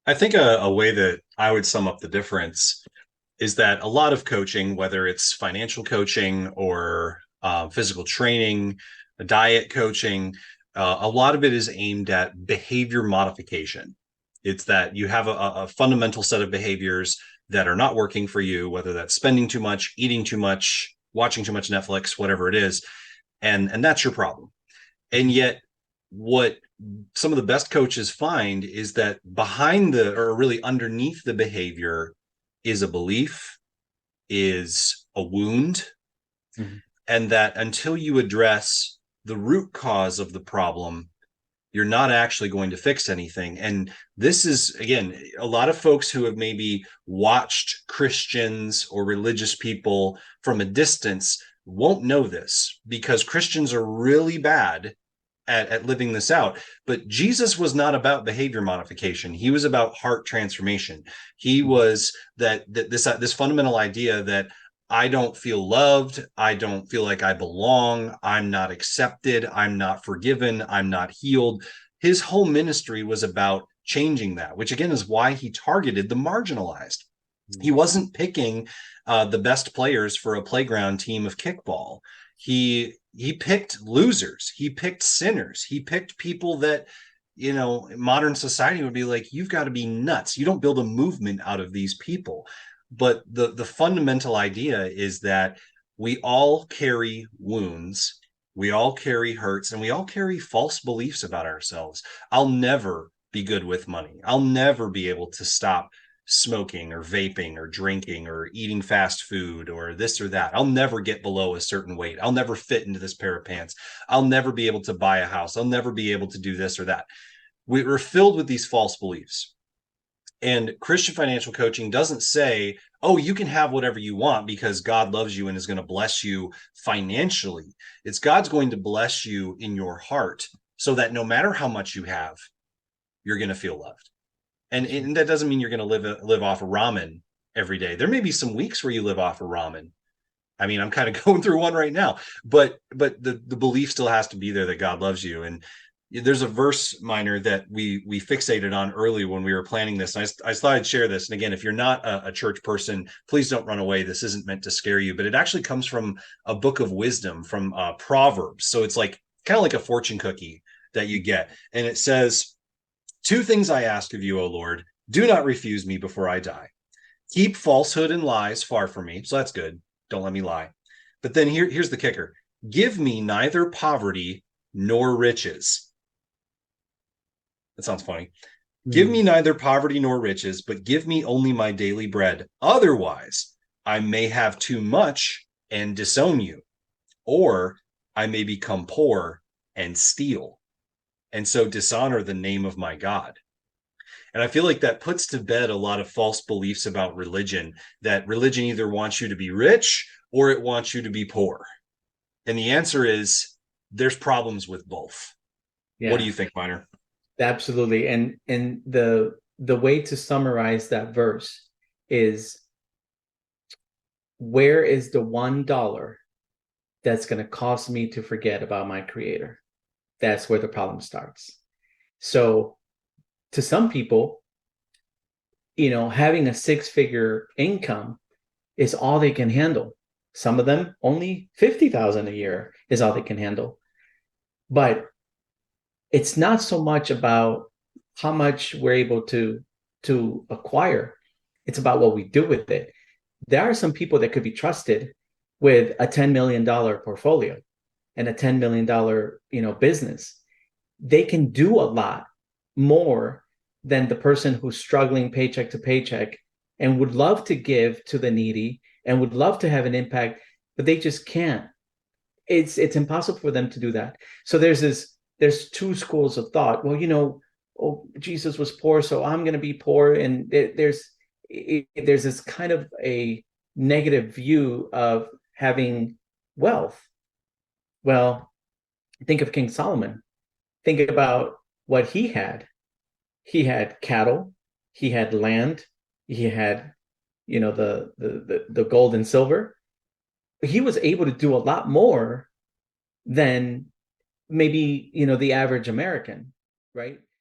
I think a way that I would sum up the difference is that a lot of coaching, whether it's financial coaching or physical training, diet coaching, a lot of it is aimed at behavior modification. It's that you have a fundamental set of behaviors that are not working for you, whether that's spending too much, eating too much, watching too much Netflix, whatever it is, and that's your problem. And yet, what some of the best coaches find is that behind the, or really underneath the behavior, is a belief, is a wound, Mhm. and that until you address the root cause of the problem, you're not actually going to fix anything. And this is, again, a lot of folks who have maybe watched Christians or religious people from a distance won't know this because Christians are really bad at living this out. But Jesus was not about behavior modification. He was about heart transformation. He Mhm. was this fundamental idea that I don't feel loved. I don't feel like I belong. I'm not accepted. I'm not forgiven. I'm not healed. His whole ministry was about changing that, which again is why he targeted the marginalized. He Mhm. wasn't picking the best players for a playground team of kickball. He picked losers. He picked sinners. He picked people that modern society would be like, you've got to be nuts. You don't build a movement out of these people. But the fundamental idea is that we all carry wounds, we all carry hurts, and we all carry false beliefs about ourselves. I'll never be good with money. I'll never be able to stop smoking or vaping or drinking or eating fast food or this or that. I'll never get below a certain weight. I'll never fit into this pair of pants. I'll never be able to buy a house. I'll never be able to do this or that. We're filled with these false beliefs. And Christian financial coaching doesn't say, oh, you can have whatever you want because God loves you and is going to bless you financially. It's God's going to bless you in your heart so that no matter how much you have, you're going to feel loved. And that doesn't mean you're going to live off of ramen every day. There may be some weeks where you live off of ramen. I mean, I'm kind of going through one right now, but the belief still has to be there that God loves you. And there's a verse, Minor, that we fixated on early when we were planning this. And I thought I'd share this. And again, if you're not a church person, please don't run away. This isn't meant to scare you, but it actually comes from a book of wisdom from Proverbs. So it's like kind of like a fortune cookie that you get, and it says, "Two things I ask of you, O Lord: do not refuse me before I die. Keep falsehood and lies far from me." So that's good. Don't let me lie. But then here's the kicker: give me neither poverty nor riches. That sounds funny. Give me Mhm. neither poverty nor riches, but give me only my daily bread. Otherwise, I may have too much and disown you, or I may become poor and steal, and so dishonor the name of my God. And I feel like that puts to bed a lot of false beliefs about religion, that religion either wants you to be rich or it wants you to be poor. And the answer is there's problems with both. What do Yeah, you think, Miner? absolutely. And the way to summarize that verse is, where is the $1 that's going to cause me to forget about my creator? That's where the problem starts. So to some people, having a six-figure income is all they can handle. Some of them only 50,000 a year is all they can handle. But it's not so much about how much we're able to acquire. It's about what we do with it. There are some people that could be trusted with a $10 million portfolio and a $10 million, business. They can do a lot more than the person who's struggling paycheck to paycheck and would love to give to the needy and would love to have an impact, but they just can't. It's impossible for them to do that. So there's two schools of thought. Well, oh, Jesus was poor, so I'm going to be poor, and there's this kind of a negative view of having wealth. Well, think of King Solomon. Think about what he had. He had cattle, he had land, he had, the gold and silver. He was able to do a lot more than maybe, the average American, right?